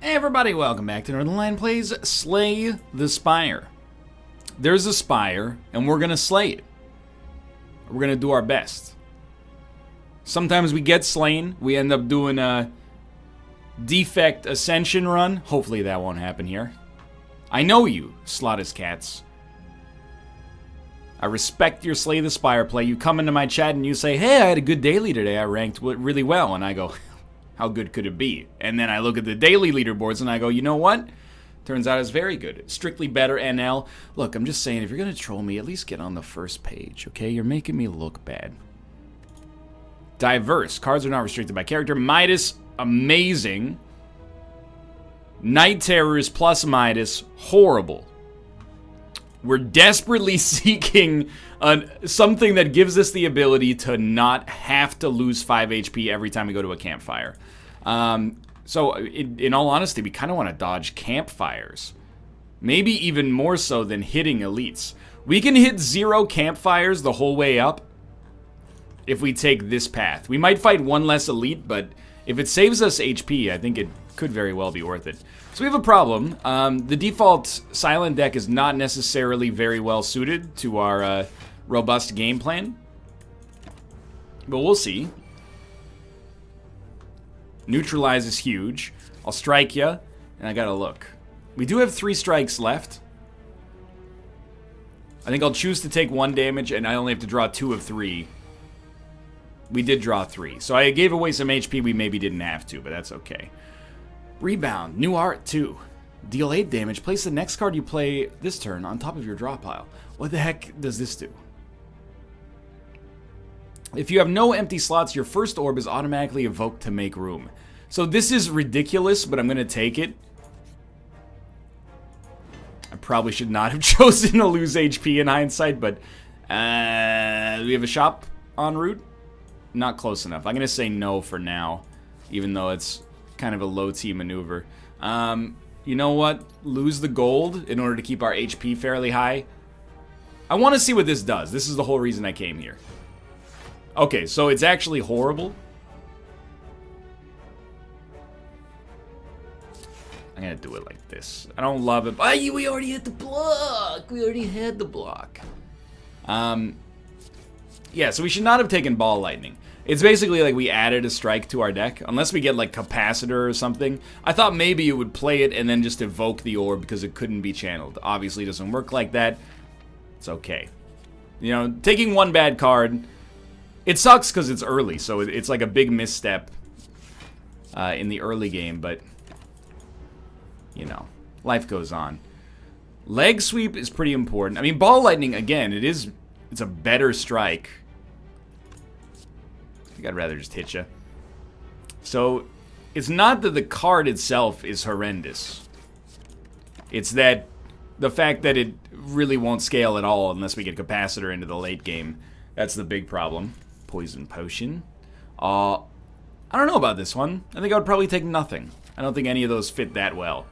Hey everybody, welcome back to Northernlion Plays Slay the Spire. There's a spire, and we're gonna slay it. We're gonna do our best. Sometimes we get slain. We end up doing a defect ascension run. Hopefully that won't happen here. I know you, Slaughter's Cats. I respect your Slay the Spire play. You come into my chat and you say, hey, I had a good daily today. I ranked really well. And I go, how good could it be? And then I look at the daily leaderboards and I go, you know what? Turns out it's very good. Strictly better NL. Look, I'm just saying, if you're going to troll me, at least get on the first page, okay? You're making me look bad. Diverse. Cards are not restricted by character. Midas, amazing. Night Terrors plus Midas, horrible. We're desperately seeking something that gives us the ability to not have to lose 5 HP every time we go to a campfire. So, in all honesty, we kind of want to dodge campfires. Maybe even more so than hitting elites. We can hit 0 campfires the whole way up if we take this path. We might fight one less elite, but if it saves us HP, I think it could very well be worth it. So we have a problem. The default silent deck is not necessarily very well suited to our robust game plan. But we'll see. Neutralize is huge. I'll strike ya, and I gotta look. We do have 3 strikes left. I think I'll choose to take 1 damage, and I only have to draw 2 of 3. We did draw 3. So I gave away some HP we maybe didn't have to, but that's okay. Rebound. New art, too. Deal 8 damage. Place the next card you play this turn on top of your draw pile. What the heck does this do? If you have no empty slots, your first orb is automatically evoked to make room. So this is ridiculous, but I'm going to take it. I probably should not have chosen to lose HP in hindsight, but do we have a shop en route? Not close enough. I'm going to say no for now, even though it's kind of a low-T maneuver. You know what? Lose the gold in order to keep our HP fairly high. I want to see what this does. This is the whole reason I came here. Okay, so it's actually horrible. I'm gonna do it like this. I don't love it. But we already had the block. We already had the block. Yeah, so we should not have taken Ball Lightning. It's basically like we added a strike to our deck. Unless we get like Capacitor or something. I thought maybe it would play it and then just evoke the orb because it couldn't be channeled. Obviously it doesn't work like that. It's okay. You know, taking 1 bad card, it sucks because it's early. So it's like a big misstep in the early game. But, you know, life goes on. Leg Sweep is pretty important. I mean, Ball Lightning, again, it's a better strike. I think I'd rather just hit you. So, it's not that the card itself is horrendous. It's that the fact that it really won't scale at all unless we get Capacitor into the late game. That's the big problem. Poison Potion. I don't know about this one. I think I would probably take nothing. I don't think any of those fit that well.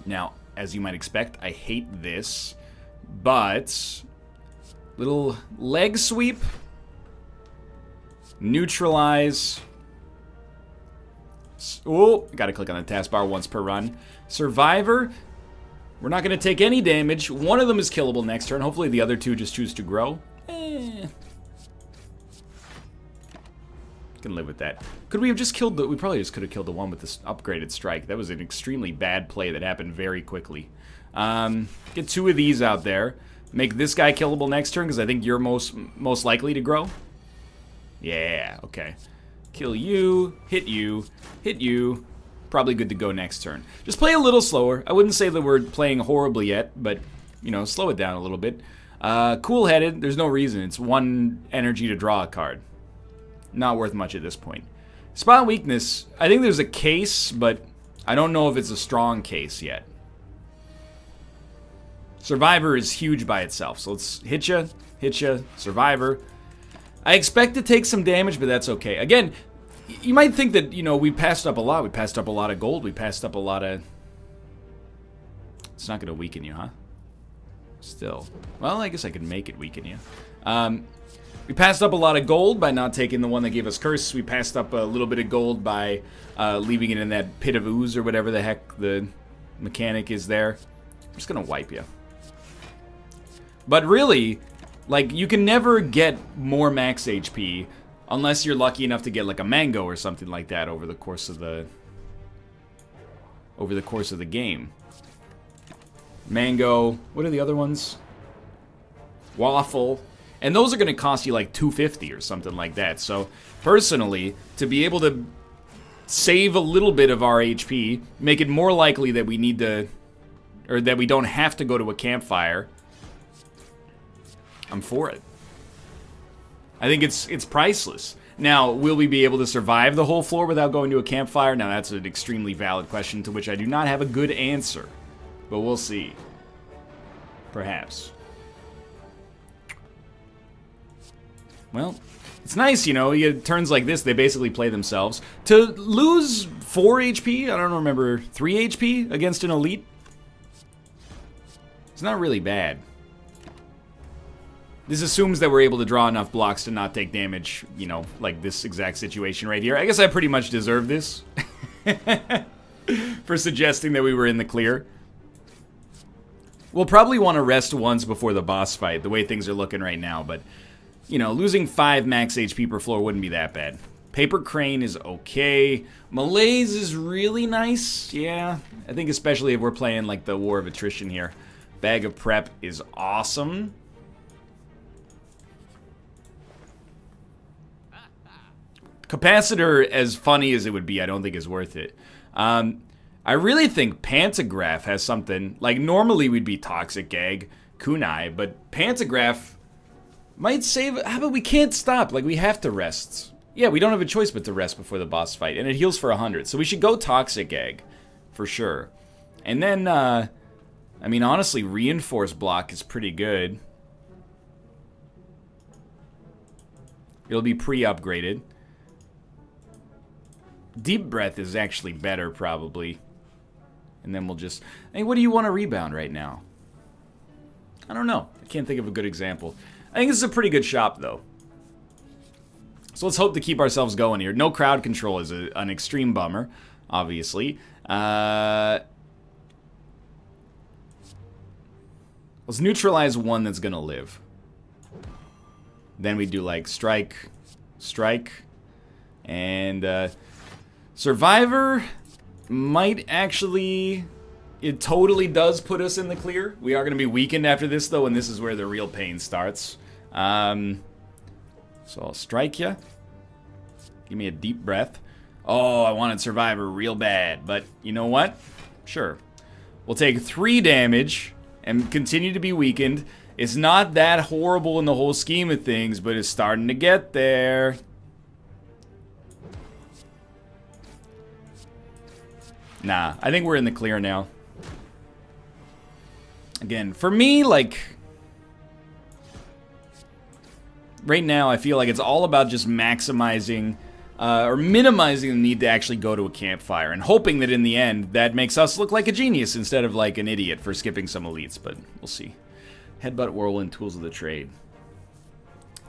Now, as you might expect, I hate this. But little leg sweep. Neutralize. Oh, gotta click on the taskbar once per run. Survivor. We're not gonna take any damage. One of them is killable next turn. Hopefully the other 2 just choose to grow. Can live with that. Could we have just killed the... We probably just could have killed the one with this upgraded strike. That was an extremely bad play that happened very quickly. Get 2 of these out there. Make this guy killable next turn because I think you're most likely to grow. Yeah, okay. Kill you, hit you, hit you. Probably good to go next turn. Just play a little slower. I wouldn't say that we're playing horribly yet, but, you know, slow it down a little bit. Cool-headed, there's no reason. It's 1 energy to draw a card. Not worth much at this point. Spot Weakness, I think there's a case, but I don't know if it's a strong case yet. Survivor is huge by itself, so let's hit ya, Survivor. I expect to take some damage, but that's okay. Again, you might think that, you know, we passed up a lot. We passed up a lot of gold. We passed up a lot of... It's not going to weaken you, huh? Still. Well, I guess I could make it weaken you. We passed up a lot of gold by not taking the one that gave us curse. We passed up a little bit of gold by leaving it in that pit of ooze or whatever the heck the mechanic is there. I'm just gonna wipe you. But really, like, you can never get more max HP unless you're lucky enough to get like a mango or something like that over the course of the game. Mango, what are the other ones? Waffle. And those are going to cost you like $250 or something like that. So, personally, to be able to save a little bit of our HP, make it more likely that we need to, or that we don't have to go to a campfire, I'm for it. I think it's priceless. Now, will we be able to survive the whole floor without going to a campfire? Now, that's an extremely valid question to which I do not have a good answer. But we'll see. Perhaps. Well, it's nice, you know, you get turns like this, they basically play themselves. To lose 4 HP, I don't remember, 3 HP against an elite? It's not really bad. This assumes that we're able to draw enough blocks to not take damage, you know, like this exact situation right here. I guess I pretty much deserve this for suggesting that we were in the clear. We'll probably want to rest once before the boss fight, the way things are looking right now, but, you know, losing 5 max HP per floor wouldn't be that bad. Paper Crane is okay. Malaise is really nice, yeah. I think especially if we're playing, like, the War of Attrition here. Bag of Prep is awesome. Capacitor, as funny as it would be, I don't think is worth it. I really think Pantograph has something. Like, normally we'd be Toxic Gag, Kunai, but Pantograph might save. How about we can't stop? Like, we have to rest. Yeah, we don't have a choice but to rest before the boss fight, and it heals for 100. So we should go Toxic Gag, for sure. And then, I mean, honestly, Reinforce Block is pretty good. It'll be pre-upgraded. Deep Breath is actually better, probably. And then we'll just... Hey, what do you want to rebound right now? I don't know. I can't think of a good example. I think this is a pretty good shop, though. So let's hope to keep ourselves going here. No crowd control is an extreme bummer, obviously. Let's neutralize one that's going to live. Then we do, like, strike, and... Survivor might actually... It totally does put us in the clear. We are going to be weakened after this, though, and this is where the real pain starts. So I'll strike you. Give me a deep breath. Oh, I wanted Survivor real bad, but you know what? Sure. We'll take 3 damage and continue to be weakened. It's not that horrible in the whole scheme of things, but it's starting to get there. Nah, I think we're in the clear now. Again, for me, like... Right now, I feel like it's all about just maximizing... or minimizing the need to actually go to a campfire. And hoping that in the end, that makes us look like a genius instead of like an idiot for skipping some elites. But we'll see. Headbutt, Whirlwind, Tools of the Trade.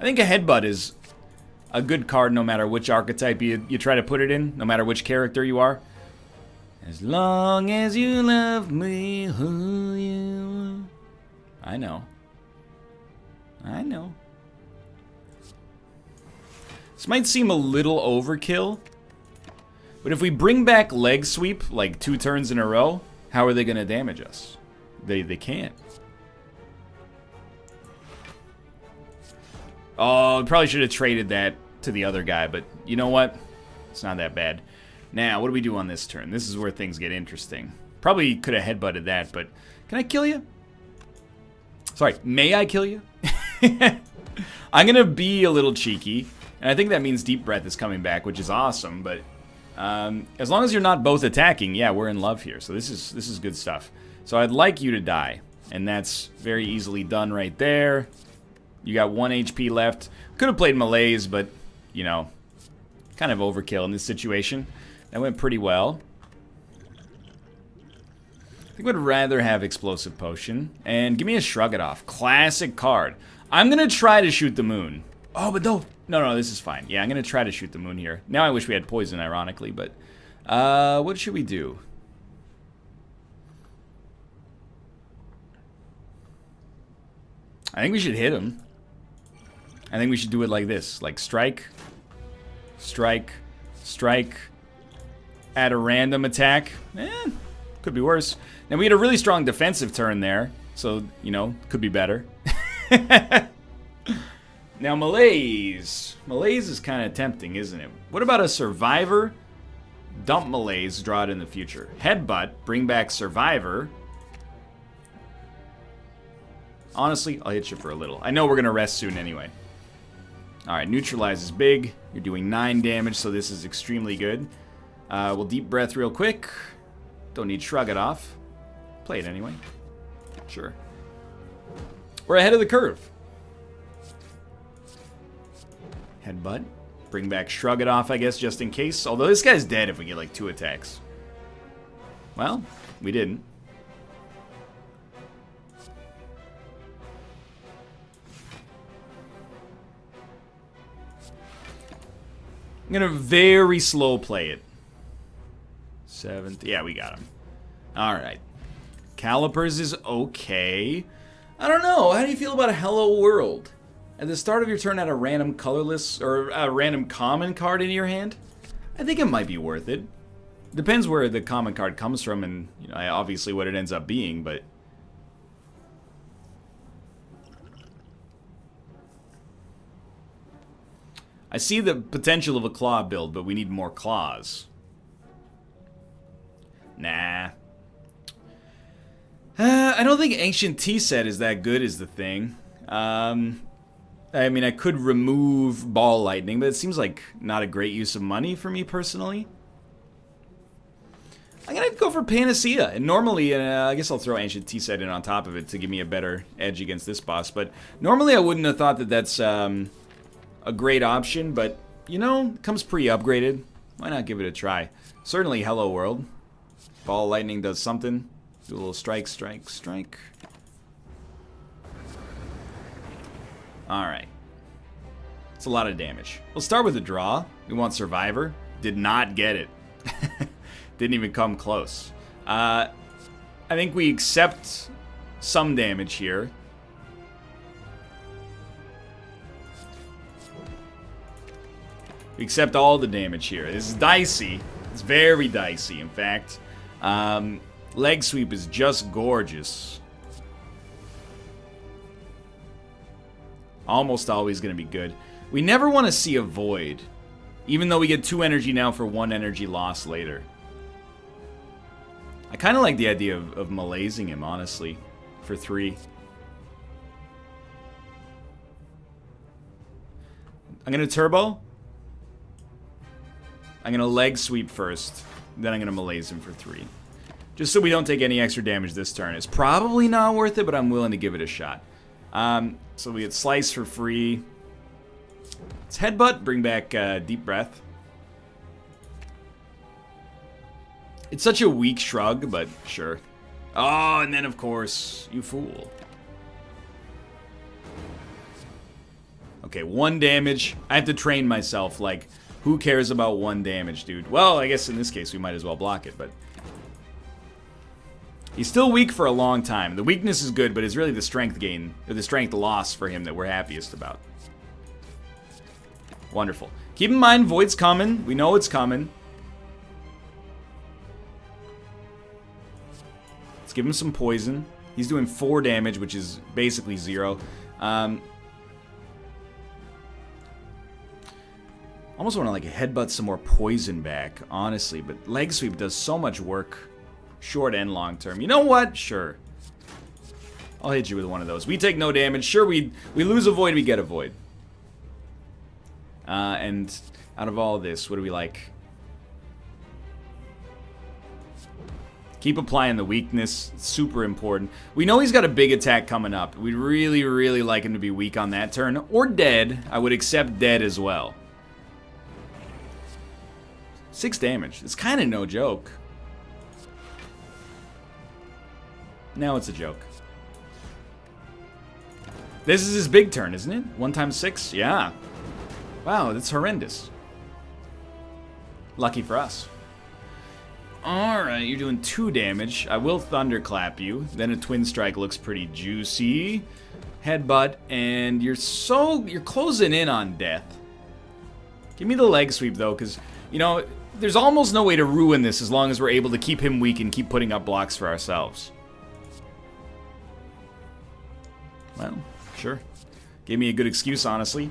I think a Headbutt is a good card no matter which archetype you try to put it in. No matter which character you are. As long as you love me, who you are. I know. I know. This might seem a little overkill, but if we bring back Leg Sweep, like 2 turns in a row, how are they going to damage us? They can't. Oh, probably should have traded that to the other guy, but you know what? It's not that bad. Now, what do we do on this turn? This is where things get interesting. Probably could have headbutted that, but can I kill you? Sorry, may I kill you? I'm going to be a little cheeky, and I think that means Deep Breath is coming back, which is awesome, but as long as you're not both attacking, yeah, we're in love here, so this is good stuff. So I'd like you to die, and that's very easily done right there. You got 1 HP left. Could have played Malaise, but, you know, kind of overkill in this situation. That went pretty well. I think I'd rather have Explosive Potion. And give me a Shrug It Off. Classic card. I'm gonna try to shoot the moon. Oh, but no, this is fine. Yeah, I'm gonna try to shoot the moon here. Now I wish we had poison, ironically, but what should we do? I think we should hit him. I think we should do it like this, like strike, strike, strike, add a random attack. Could be worse. Now we had a really strong defensive turn there, so, you know, could be better. Now Malaise. Malaise is kind of tempting, isn't it? What about a Survivor? Dump Malaise, draw it in the future. Headbutt, bring back Survivor. Honestly, I'll hit you for a little. I know we're going to rest soon anyway. Alright, Neutralize is big. You're doing 9 damage, so this is extremely good. We'll Deep Breath real quick. Don't need Shrug It Off. Play it anyway. Sure. We're ahead of the curve. Headbutt. Bring back Shrug It Off, I guess, just in case. Although this guy's dead if we get like 2 attacks. Well, we didn't. I'm gonna very slow play it. 7th. Yeah, we got him. Alright. Calipers is okay. I don't know. How do you feel about a Hello World? At the start of your turn, add a random colorless or a random common card into your hand. I think it might be worth it. Depends where the common card comes from and, you know, obviously what it ends up being, but I see the potential of a claw build, but we need more claws. Nah. I don't think Ancient Tea Set is that good is the thing. I mean, I could remove Ball Lightning, but it seems like not a great use of money for me personally. I'm gonna go for Panacea, and normally, I guess I'll throw Ancient Tea Set in on top of it to give me a better edge against this boss, but normally I wouldn't have thought that that's a great option, but, you know, it comes pre-upgraded. Why not give it a try? Certainly Hello World. Ball Lightning does something. Do a little strike, strike, strike. Alright. It's a lot of damage. We'll start with a draw. We want Survivor. Did not get it. Didn't even come close. I think we accept some damage here. We accept all the damage here. This is dicey. It's very dicey, in fact. Leg Sweep is just gorgeous. Almost always going to be good. We never want to see a Void, even though we get 2 energy now for 1 energy loss later. I kind of like the idea of malaising him, honestly, for 3. I'm going to Turbo. I'm going to Leg Sweep first, then I'm going to malaise him for 3. Just so we don't take any extra damage this turn. It's probably not worth it, but I'm willing to give it a shot. So we get Slice for free. It's Headbutt, bring back Deep Breath. It's such a weak shrug, but sure. Oh, and then of course, you fool. Okay, 1 damage. I have to train myself, like, who cares about 1 damage, dude? Well, I guess in this case we might as well block it, but he's still weak for a long time. The weakness is good, but it's really the strength gain, or the strength loss for him that we're happiest about. Wonderful. Keep in mind, Void's coming. We know it's coming. Let's give him some poison. He's doing 4 damage, which is basically 0. Almost want to like headbutt some more poison back, honestly, but Leg Sweep does so much work, short and long term. You know what? Sure. I'll hit you with one of those. We take no damage. Sure, we lose a Void, we get a Void. And out of all of this, what do we like? Keep applying the weakness. It's super important. We know he's got a big attack coming up. We'd really, really like him to be weak on that turn. Or dead. I would accept dead as well. 6 damage. It's kind of no joke. Now it's a joke. This is his big turn, isn't it? 1 times 6? Yeah. Wow, that's horrendous. Lucky for us. Alright, you're doing 2 damage. I will thunderclap you. Then a twin strike looks pretty juicy. Headbutt, and you're closing in on death. Give me the leg sweep though, because, you know, there's almost no way to ruin this as long as we're able to keep him weak and keep putting up blocks for ourselves. Well, sure. Gave me a good excuse, honestly.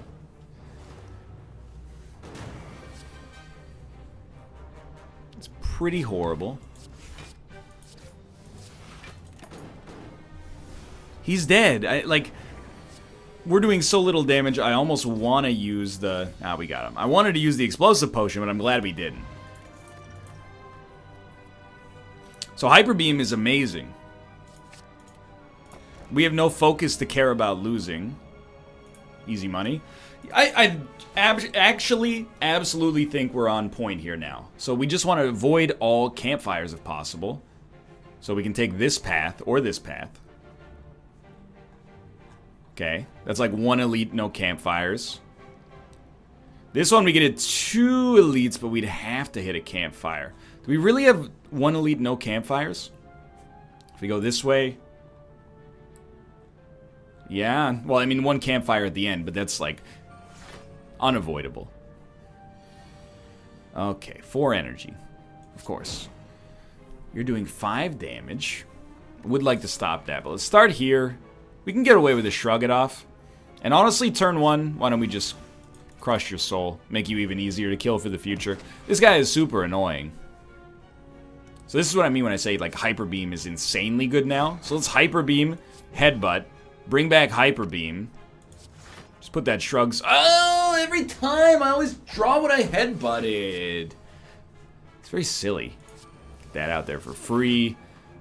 It's pretty horrible. He's dead. We're doing so little damage, I almost want to use the... Ah, we got him. I wanted to use the explosive potion, but I'm glad we didn't. So Hyper Beam is amazing. We have no focus to care about losing. Easy money. I actually absolutely think we're on point here now. So we just want to avoid all campfires if possible. So we can take this path or this path. Okay, that's like 1 elite, no campfires. This one we get 2 elites, but we'd have to hit a campfire. Do we really have 1 elite, no campfires? If we go this way... Yeah, well, I mean, 1 campfire at the end, but that's, like, unavoidable. Okay, 4 energy, of course. You're doing 5 damage. Would like to stop that, but let's start here. We can get away with a shrug it off. And honestly, turn 1, why don't we just crush your soul? Make you even easier to kill for the future. This guy is super annoying. So this is what I mean when I say, like, Hyper Beam is insanely good now. So let's Hyper Beam, Headbutt. Bring back Hyper Beam. Just put that shrugs. Oh, every time I always draw what I headbutted. It's very silly. Get that out there for free.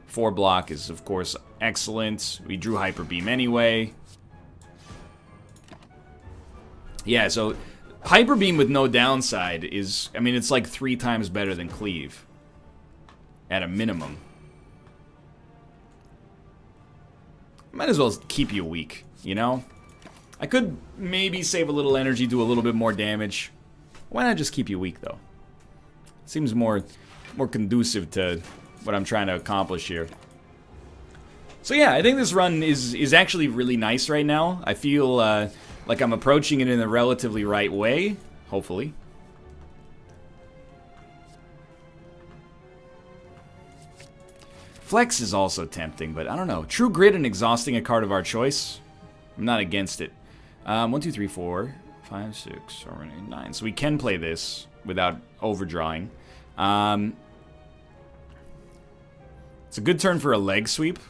4 block is, of course, excellent. We drew Hyper Beam anyway. Yeah, so Hyper Beam with no downside is, I mean, it's like 3 times better than Cleave. At a minimum. Might as well keep you weak, you know? I could maybe save a little energy, do a little bit more damage. Why not just keep you weak, though? Seems more conducive to what I'm trying to accomplish here. So yeah, I think this run is actually really nice right now. I feel like I'm approaching it in the relatively right way, hopefully. Flex is also tempting, but I don't know. True Grit and exhausting a card of our choice, I'm not against it. 1, 2, 3, 4, 5, 6, 7, 8, 9. So we can play this without overdrawing. It's a good turn for a leg sweep.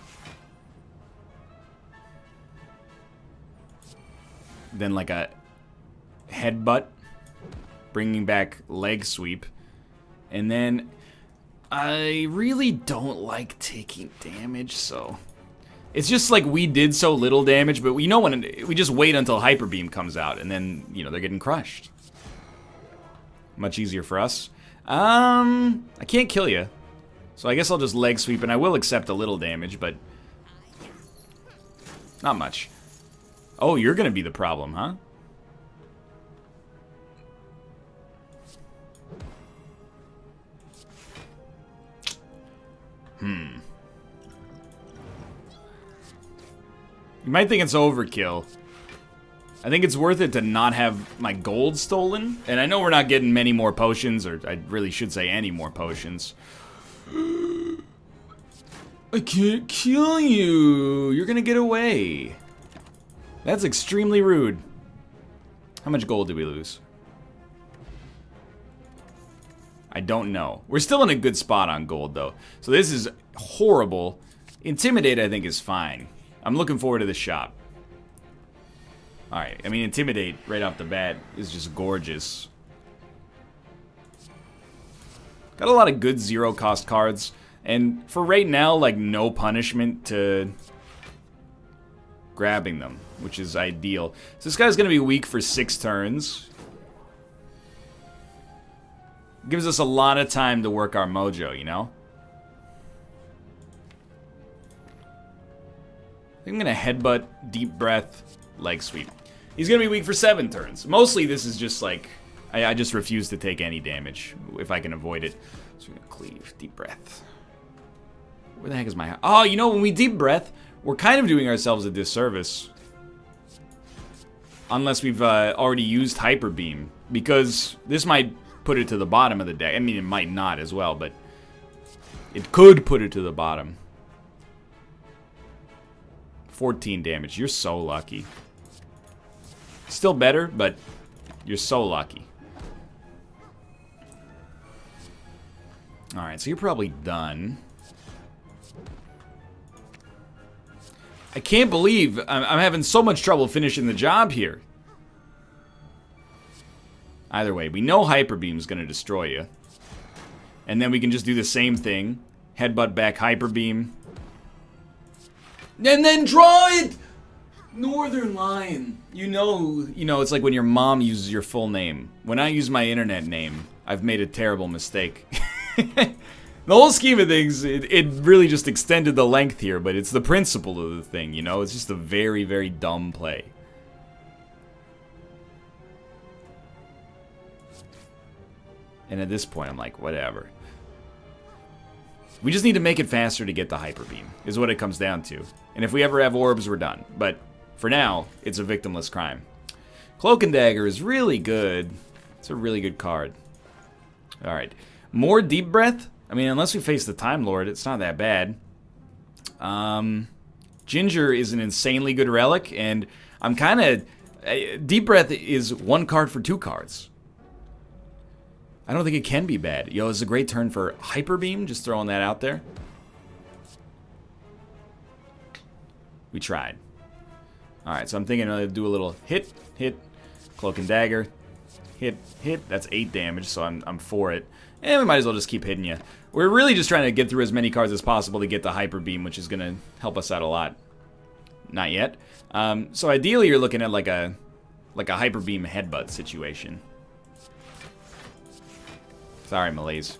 Then like a headbutt, bringing back leg sweep. And then... I really don't like taking damage, so... It's just like we did so little damage, but we know when we just wait until Hyper Beam comes out, and then, you know, they're getting crushed. Much easier for us. I can't kill you. So I guess I'll just leg sweep, and I will accept a little damage, but... Not much. Oh, you're gonna be the problem, huh? You might think it's overkill. I think it's worth it to not have my gold stolen. And I know we're not getting many more potions, or I really should say any more potions. I can't kill you. You're gonna get away. That's extremely rude. How much gold did we lose? I don't know. We're still in a good spot on gold, though. So this is horrible. Intimidate, I think, is fine. I'm looking forward to the shop. Alright, I mean, Intimidate right off the bat is just gorgeous. Got a lot of good zero-cost cards. And for right now, like, no punishment to grabbing them, which is ideal. So this guy's going to be weak for 6 turns. Gives us a lot of time to work our mojo, you know? I think I'm going to headbutt, deep breath, leg sweep. He's going to be weak for 7 turns. Mostly this is just like, I just refuse to take any damage if I can avoid it. So we're going to cleave, deep breath. Where the heck is my... Oh, you know, when we deep breath, we're kind of doing ourselves a disservice. Unless we've already used Hyper Beam. Because this might put it to the bottom of the deck. I mean, it might not as well, but it could put it to the bottom. 14 damage. You're so lucky. Still better, but you're so lucky. Alright, so you're probably done. I can't believe I'm having so much trouble finishing the job here. Either way, we know Hyper Beam's going to destroy you. And then we can just do the same thing. Headbutt back Hyper Beam. And then draw it! Northernlion. You know, it's like when your mom uses your full name. When I use my internet name, I've made a terrible mistake. The whole scheme of things, it really just extended the length here, but it's the principle of the thing, you know? It's just a very, very dumb play. And at this point, I'm like, whatever. We just need to make it faster to get the Hyper Beam, is what it comes down to. And if we ever have orbs, we're done. But for now, it's a victimless crime. Cloak and Dagger is really good. It's a really good card. Alright. More Deep Breath? I mean, unless we face the Time Lord, it's not that bad. Ginger is an insanely good relic, and I'm kind of... Deep Breath is 1 card for 2 cards. I don't think it can be bad. Yo, it's a great turn for Hyper Beam, just throwing that out there. We tried. Alright, so I'm thinking I'll do a little hit, Cloak and Dagger, hit. That's 8 damage, so I'm for it. And we might as well just keep hitting you. We're really just trying to get through as many cards as possible to get the Hyper Beam, which is going to help us out a lot. Not yet. So ideally you're looking at like a Hyper Beam headbutt situation. Sorry, Malaise.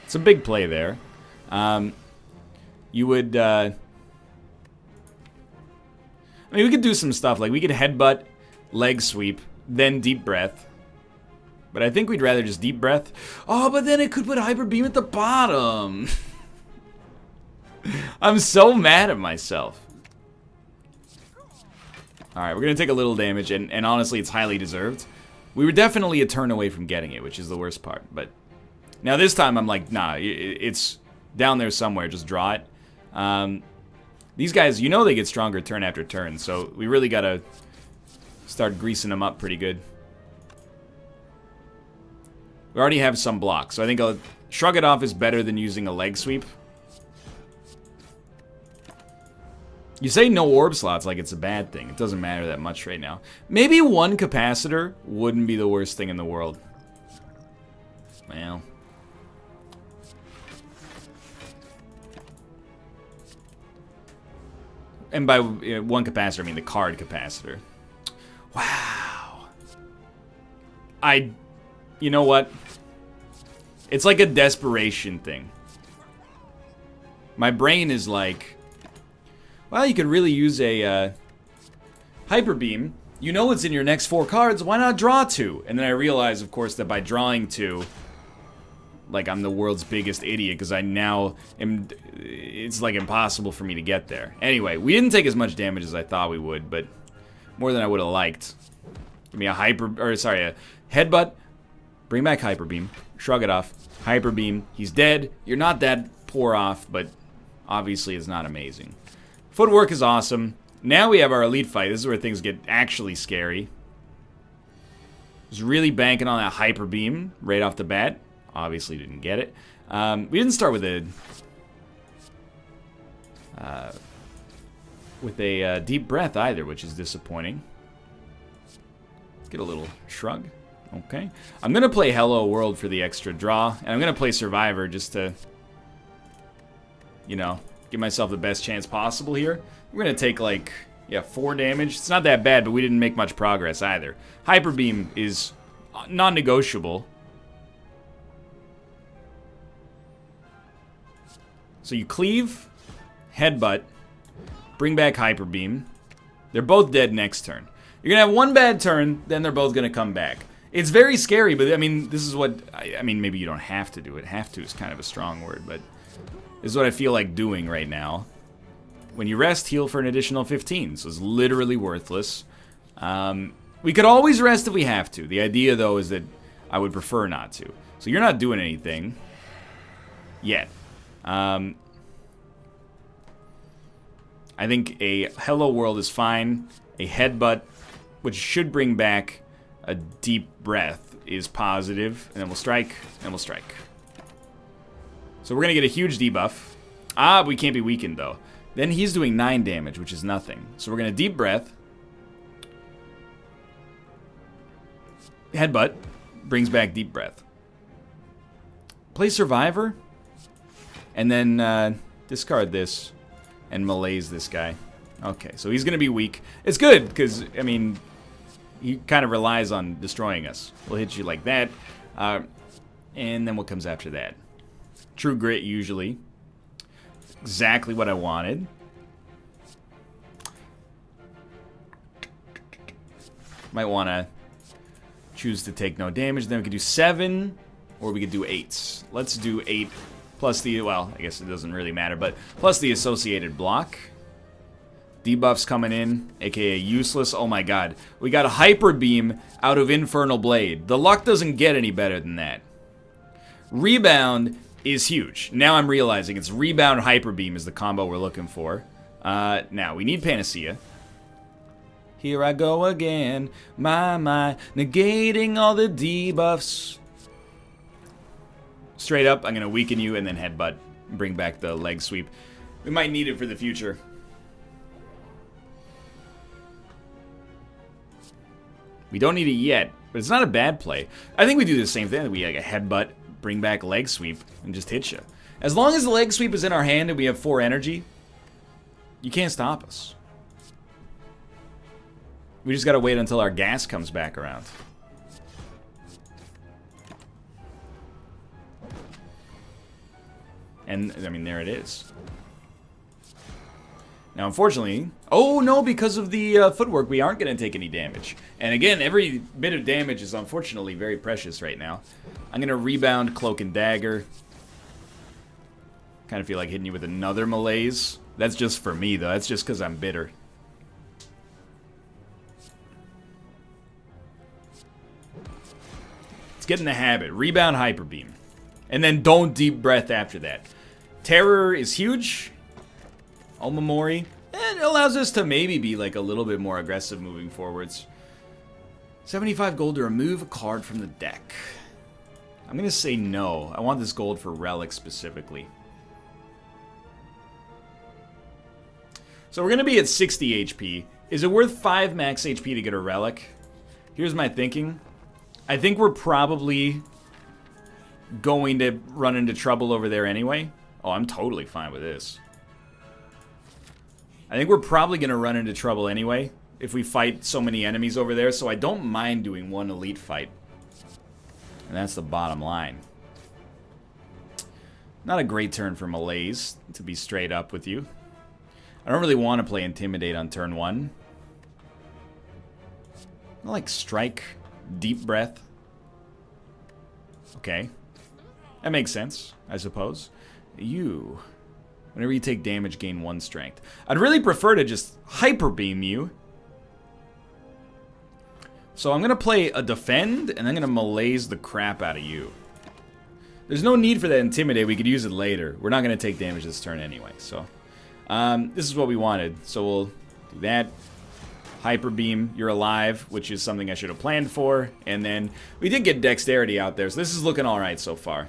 It's a big play there. You would... I mean, we could do some stuff. Like, we could headbutt, leg sweep, then deep breath. But I think we'd rather just deep breath. Oh, but then it could put Hyper Beam at the bottom. I'm so mad at myself. Alright, we're going to take a little damage, and honestly, it's highly deserved. We were definitely a turn away from getting it, which is the worst part. But now this time, I'm like, nah, it's down there somewhere. Just draw it. These guys, you know they get stronger turn after turn, so we really got to start greasing them up pretty good. We already have some blocks, so I think I'll shrug it off is better than using a leg sweep. You say no orb slots like it's a bad thing. It doesn't matter that much right now. Maybe 1 capacitor wouldn't be the worst thing in the world. Well... And by 1 capacitor, I mean the card capacitor. Wow. You know what? It's like a desperation thing. My brain is like, well, you could really use a Hyper Beam. You know what's in your next 4 cards. Why not draw 2? And then I realize, of course, that by drawing 2... Like, I'm the world's biggest idiot because I now am... It's, like, impossible for me to get there. Anyway, we didn't take as much damage as I thought we would, but more than I would have liked. Give me a a headbutt. Bring back Hyper Beam. Shrug it off. Hyper Beam. He's dead. You're not that poor off, but obviously it's not amazing. Footwork is awesome. Now we have our elite fight. This is where things get actually scary. Just really banking on that Hyper Beam right off the bat. Obviously didn't get it. We didn't start with a deep breath either, which is disappointing. Let's get a little shrug. Okay. I'm going to play Hello World for the extra draw, and I'm going to play Survivor just to, you know, give myself the best chance possible here. We're going to take, like, yeah, 4 damage. It's not that bad, but we didn't make much progress either. Hyper Beam is non-negotiable. So you cleave, headbutt, bring back Hyper Beam. They're both dead next turn. You're going to have one bad turn, then they're both going to come back. It's very scary, but I mean, this is what, I mean, maybe you don't have to do it. Have to is kind of a strong word, but this is what I feel like doing right now. When you rest, heal for an additional 15, so it's literally worthless. We could always rest if we have to. The idea, though, is that I would prefer not to. So you're not doing anything yet. I think a Hello World is fine. A Headbutt, which should bring back a Deep Breath, is positive. And then we'll strike, and we'll strike. So we're going to get a huge debuff. Ah, we can't be weakened, though. Then he's doing 9 damage, which is nothing. So we're going to Deep Breath. Headbutt. Brings back Deep Breath. Play Survivor. And then discard this. And malaise this guy. Okay, so he's going to be weak. It's good, because, I mean, he kind of relies on destroying us. We'll hit you like that. And then what comes after that? True Grit, usually. Exactly what I wanted. Might want to choose to take no damage. Then we could do 7, or we could do 8. Let's do 8 plus the, well, I guess it doesn't really matter, but plus the associated block. Debuffs coming in, aka useless. Oh my god. We got a Hyper Beam out of Infernal Blade. The luck doesn't get any better than that. Rebound is huge. Now I'm realizing it's Rebound Hyper Beam is the combo we're looking for. Now, we need Panacea. Here I go again. My, negating all the debuffs. Straight up, I'm going to weaken you and then Headbutt. Bring back the leg sweep. We might need it for the future. We don't need it yet, but it's not a bad play. I think we do the same thing. We like a Headbutt, bring back leg sweep, and just hit you. As long as the leg sweep is in our hand and we have 4 energy, you can't stop us. We just gotta wait until our gas comes back around. And, I mean, there it is. Now, unfortunately... Oh, no, because of the footwork, we aren't going to take any damage. And again, every bit of damage is unfortunately very precious right now. I'm going to rebound Cloak and Dagger. Kind of feel like hitting you with another malaise. That's just for me, though. That's just because I'm bitter. Let's get in the habit. Rebound Hyper Beam. And then don't Deep Breath after that. Terror is huge. Omamori. And it allows us to maybe be like a little bit more aggressive moving forwards. 75 gold to remove a card from the deck. I'm going to say no. I want this gold for relics specifically. So we're going to be at 60 HP. Is it worth 5 max HP to get a relic? Here's my thinking. I think we're probably going to run into trouble over there anyway. Oh, I'm totally fine with this. I think we're probably going to run into trouble anyway if we fight so many enemies over there, so I don't mind doing one elite fight. And that's the bottom line. Not a great turn for malaise, to be straight up with you. I don't really want to play Intimidate on turn 1. I like Strike, Deep Breath. Okay. That makes sense, I suppose. You... Whenever you take damage, gain 1 strength. I'd really prefer to just Hyper Beam you. So I'm going to play a Defend, and I'm going to malaise the crap out of you. There's no need for that Intimidate. We could use it later. We're not going to take damage this turn anyway. So this is what we wanted. So we'll do that. Hyper Beam, you're alive, which is something I should have planned for. And then we did get Dexterity out there, so this is looking all right so far.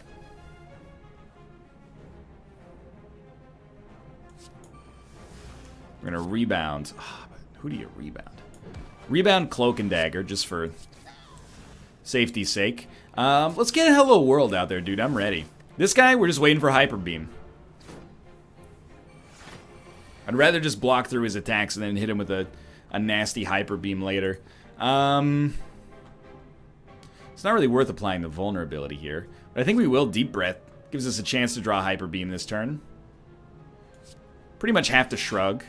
We're going to rebound. Who do you rebound? Rebound Cloak and Dagger, just for safety's sake. Let's get a Hello World out there, dude. I'm ready. This guy, we're just waiting for Hyper Beam. I'd rather just block through his attacks and then hit him with a nasty Hyper Beam later. It's not really worth applying the vulnerability here. But I think we will Deep Breath. Gives us a chance to draw Hyper Beam this turn. Pretty much have to shrug.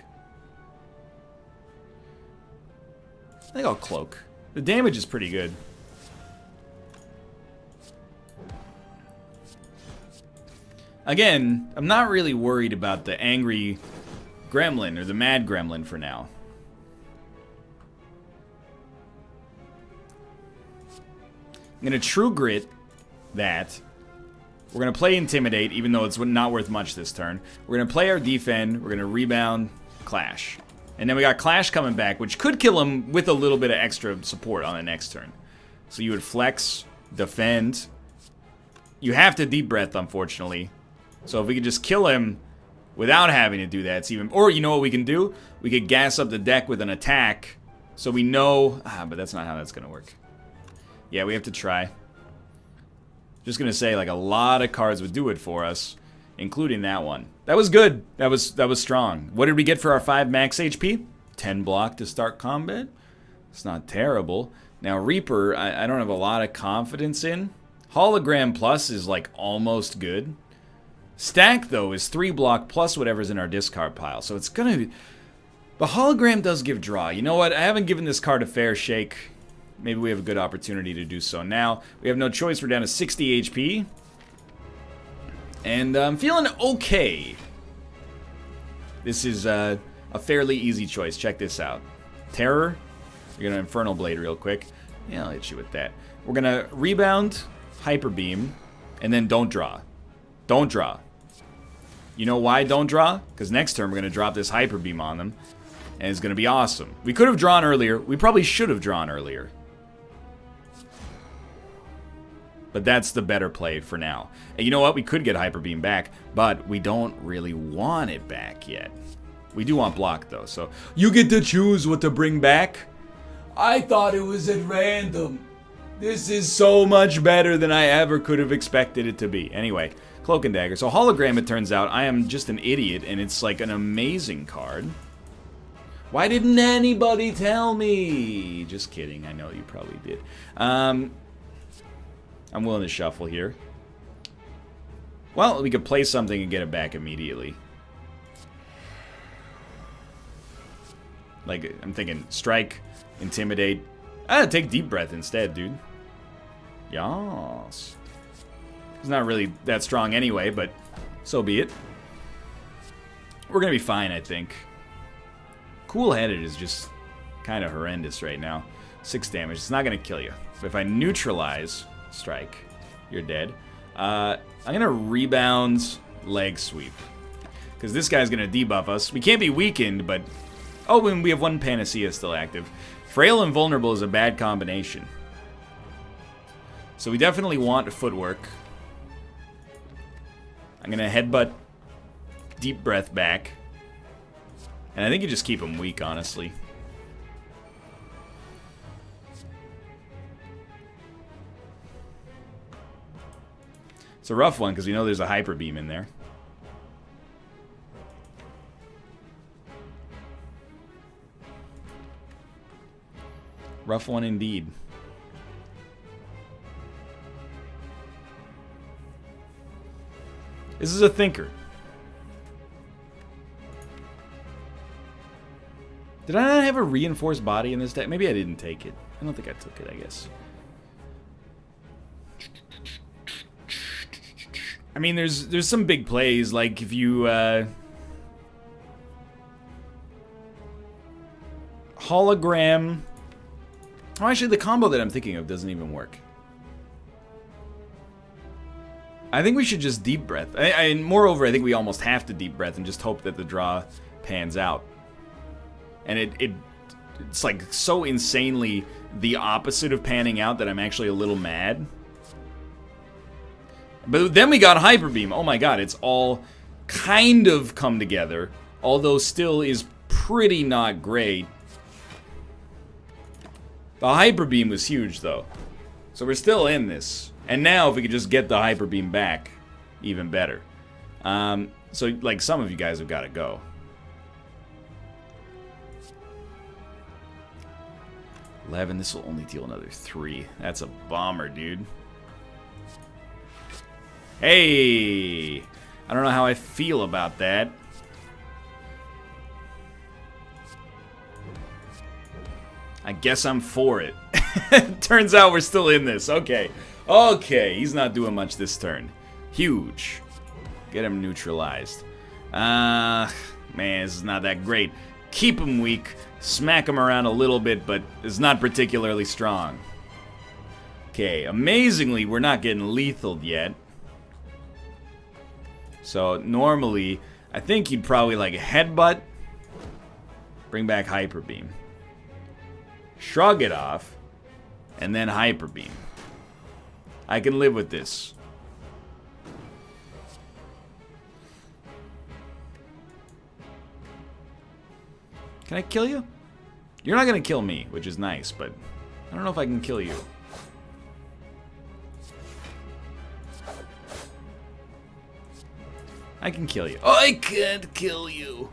I think I'll cloak. The damage is pretty good. Again, I'm not really worried about the angry gremlin or the mad gremlin for now. I'm going to True Grit that. We're going to play Intimidate, even though it's not worth much this turn. We're going to play our Defend. We're going to Rebound, Clash. And then we got Clash coming back, which could kill him with a little bit of extra support on the next turn. So you would Flex, Defend. You have to Deep Breath, unfortunately. So if we could just kill him without having to do that, it's even... Or you know what we can do? We could gas up the deck with an attack, so we know... but that's not how that's going to work. Yeah, we have to try. Just going to say, like, a lot of cards would do it for us, including that one. That was good. That was strong. What did we get for our 5 max HP? 10 block to start combat. It's not terrible. Now, Reaper, I don't have a lot of confidence in. Hologram Plus is, like, almost good. Stack, though, is 3 block plus whatever's in our discard pile. So it's going to be... The Hologram does give draw. You know what? I haven't given this card a fair shake. Maybe we have a good opportunity to do so now. We have no choice. We're down to 60 HP. And I'm feeling okay. This is a fairly easy choice. Check this out. Terror. We're going to Infernal Blade real quick. Yeah, I'll hit you with that. We're going to Rebound, Hyper Beam, and then don't draw. Don't draw. You know why don't draw? Because next turn we're going to drop this Hyper Beam on them. And it's going to be awesome. We could have drawn earlier. We probably should have drawn earlier. But that's the better play for now. And you know what? We could get Hyper Beam back, but we don't really want it back yet. We do want block, though, so... You get to choose what to bring back? I thought it was at random. This is so much better than I ever could have expected it to be. Anyway, Cloak and Dagger. So Hologram, it turns out, I am just an idiot, and it's like an amazing card. Why didn't anybody tell me? Just kidding. I know you probably did. I'm willing to shuffle here. Well, we could play something and get it back immediately. Like, I'm thinking Strike, Intimidate. Take Deep Breath instead, dude. Yas. It's not really that strong anyway, but so be it. We're gonna be fine, I think. Cool-Headed is just kind of horrendous right now. 6 damage. It's not going to kill you. But if I neutralize Strike, you're dead. I'm going to Rebound Leg Sweep. Because this guy's going to debuff us. We can't be weakened, but... Oh, and we have 1 Panacea still active. Frail and Vulnerable is a bad combination. So we definitely want Footwork. I'm going to Headbutt Deep Breath back. And I think you just keep him weak, honestly. It's a rough one, because we know there's a Hyper Beam in there. Rough one indeed. This is a thinker. Did I not have a reinforced body in this deck? Maybe I didn't take it. I don't think I took it, I guess. I mean, there's some big plays, like if you, Hologram... Oh, actually, the combo that I'm thinking of doesn't even work. I think we should just Deep Breath. And moreover, I think we almost have to Deep Breath and just hope that the draw pans out. And it's like so insanely the opposite of panning out that I'm actually a little mad. But then we got Hyper Beam. Oh my god, it's all kind of come together. Although still is pretty not great. The Hyper Beam was huge though. So we're still in this. And now if we could just get the Hyper Beam back, even better. So like some of you guys have got to go. 11, this will only deal another 3. That's a bomber, dude. Hey! I don't know how I feel about that. I guess I'm for it. Turns out we're still in this. Okay. Okay, he's not doing much this turn. Huge. Get him neutralized. Man, this is not that great. Keep him weak. Smack him around a little bit, but it's not particularly strong. Okay, amazingly, we're not getting lethaled yet. So, normally, I think he'd probably like headbutt. Bring back Hyper Beam. Shrug it off. And then Hyper Beam. I can live with this. Can I kill you? You're not gonna kill me, which is nice, but I don't know if I can kill you. I can kill you. Oh, I can't kill you.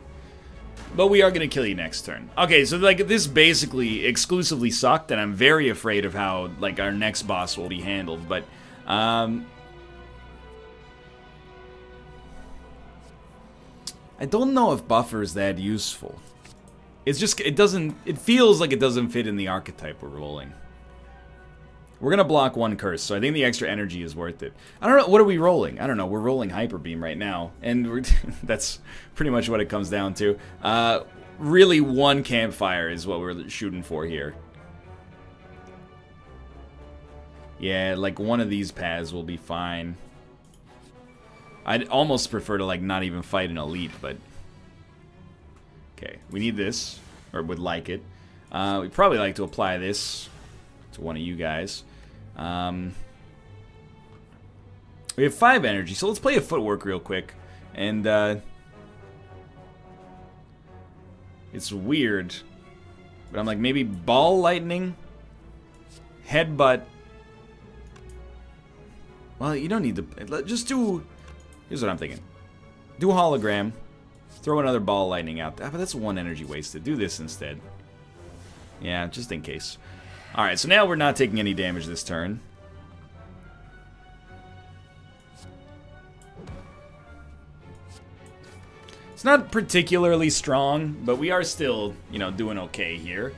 But we are gonna kill you next turn. Okay, so like this basically exclusively sucked, and I'm very afraid of how like our next boss will be handled. But I don't know if buffer is that useful. It's just it feels like it doesn't fit in the archetype we're rolling. We're gonna block one curse, so I think the extra energy is worth it. I don't know, what are we rolling? I don't know, we're rolling Hyper Beam right now, and that's pretty much what it comes down to. Really, one campfire is what we're shooting for here. Yeah, like one of these paths will be fine. I'd almost prefer to like not even fight an elite, but... Okay, we need this, or would like it. We'd probably like to apply this to one of you guys. We have 5 energy, so let's play a footwork real quick. And it's weird, but I'm like maybe ball lightning, headbutt. Well, you don't need to. Just do. Here's what I'm thinking. Do hologram. Throw another ball lightning out there. But that's 1 energy wasted. Do this instead. Yeah, just in case. Alright, so now we're not taking any damage this turn. It's not particularly strong, but we are still, you know, doing okay here.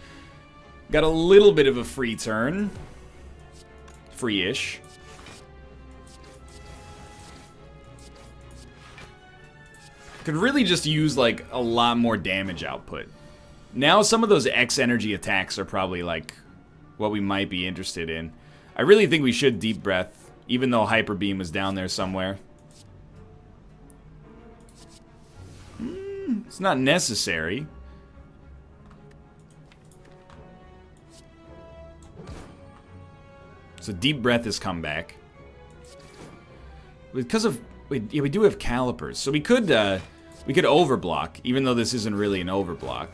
Got a little bit of a free turn. Free-ish. Could really just use, like, a lot more damage output. Now some of those X energy attacks are probably, like, what we might be interested in. I really think we should Deep Breath, even though Hyper Beam is down there somewhere. It's not necessary. So Deep Breath has come back. Because of... yeah, we do have Calipers. So we could overblock, even though this isn't really an overblock.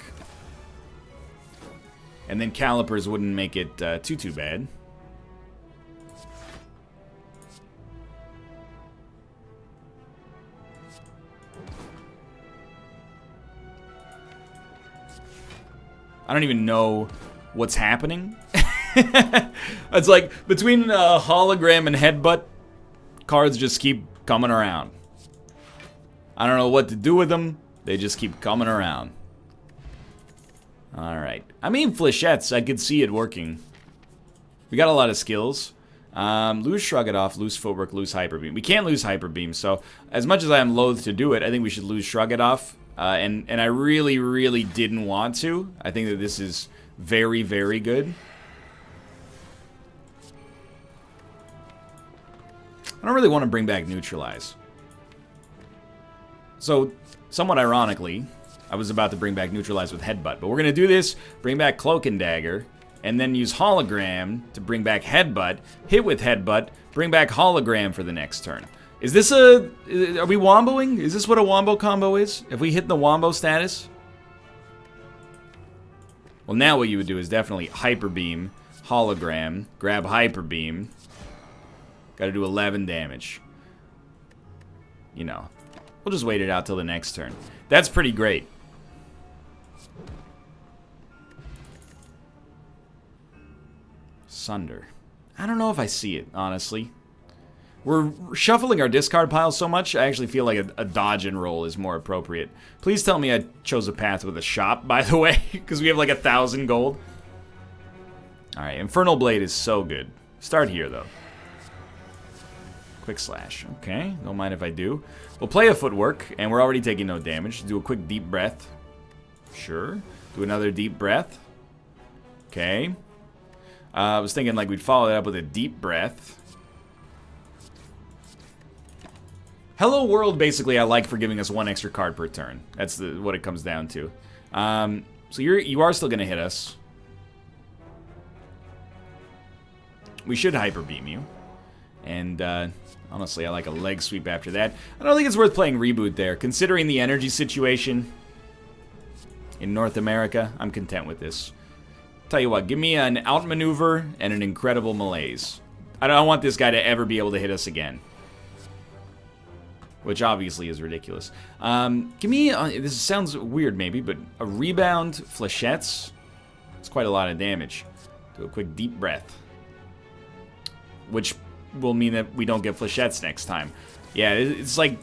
And then Calipers wouldn't make it too bad. I don't even know what's happening. It's like, between hologram and headbutt, cards just keep coming around. I don't know what to do with them. They just keep coming around. Alright. I mean, flechettes, I could see it working. We got a lot of skills. Lose Shrug It Off, lose Footwork, lose Hyper Beam. We can't lose Hyper Beam, so as much as I am loath to do it, I think we should lose Shrug It Off. And I really, really didn't want to. I think that this is very, very good. I don't really want to bring back Neutralize. So, somewhat ironically, I was about to bring back Neutralize with Headbutt. But we're going to do this, bring back Cloak and Dagger, and then use Hologram to bring back Headbutt, hit with Headbutt, bring back Hologram for the next turn. Is this are we womboing? Is this what a wombo combo is? If we hit the wombo status? Well, now what you would do is definitely Hyper Beam, Hologram, grab Hyper Beam. Gotta do 11 damage. You know. We'll just wait it out till the next turn. That's pretty great. Sunder. I don't know if I see it, honestly. We're shuffling our discard pile so much, I actually feel like a dodge and roll is more appropriate. Please tell me I chose a path with a shop, by the way, because we have like 1,000 gold. Alright, Infernal Blade is so good. Start here, though. Quick slash. Okay, don't mind if I do. We'll play a footwork, and we're already taking no damage. Do a quick deep breath. Sure. Do another deep breath. Okay. I was thinking like we'd follow that up with a deep breath. Hello World, basically, I like for giving us 1 extra card per turn. That's what it comes down to. So you are still going to hit us. We should Hyper Beam you. And honestly, I like a leg sweep after that. I don't think it's worth playing Reboot there. Considering the energy situation in North America, I'm content with this. Tell you what, give me an outmaneuver and an incredible malaise. I don't want this guy to ever be able to hit us again. Which obviously is ridiculous. Give me, this sounds weird maybe, but a rebound, flechettes. It's quite a lot of damage. Do a quick deep breath. Which will mean that we don't get flechettes next time. Yeah, it's like,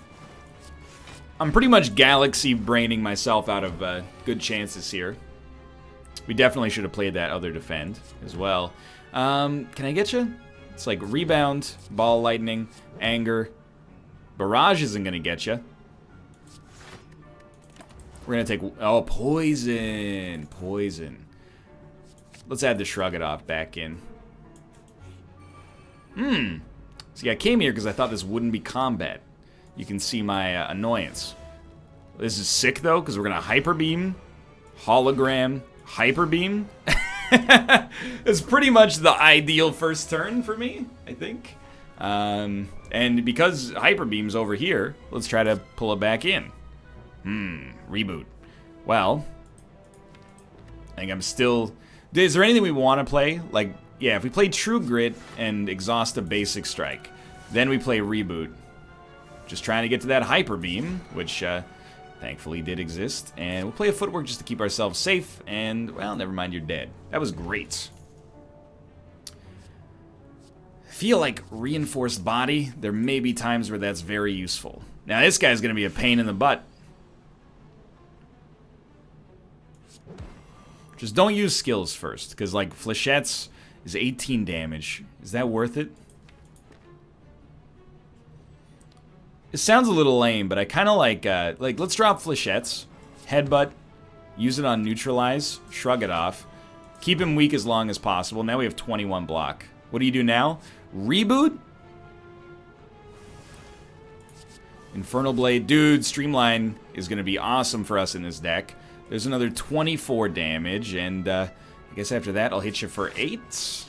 I'm pretty much galaxy braining myself out of good chances here. We definitely should have played that other defend as well. Can I get you? It's like rebound, ball lightning, anger. Barrage isn't going to get you. We're going to take... Oh, poison. Poison. Let's add the Shrug It Off back in. See, I came here because I thought this wouldn't be combat. You can see my annoyance. This is sick, though, because we're going to Hyper Beam, Hologram, Hyper Beam. It's pretty much the ideal first turn for me, I think. And because Hyper Beam's over here, let's try to pull it back in. Reboot. Well, I think I'm still... Is there anything we want to play? Like, yeah, if we play True Grit and exhaust a basic strike, then we play Reboot. Just trying to get to that Hyper Beam, which thankfully did exist. And we'll play a Footwork just to keep ourselves safe. And, well, never mind, you're dead. That was great. Feel like Reinforced Body, there may be times where that's very useful. Now this guy's going to be a pain in the butt. Just don't use skills first, because like Flechettes is 18 damage. Is that worth it? It sounds a little lame, but I kind of like let's drop Flechettes, Headbutt, use it on Neutralize, Shrug It Off, keep him weak as long as possible. Now we have 21 block. What do you do now? Reboot? Infernal Blade. Dude, Streamline is going to be awesome for us in this deck. There's another 24 damage, and I guess after that I'll hit you for 8.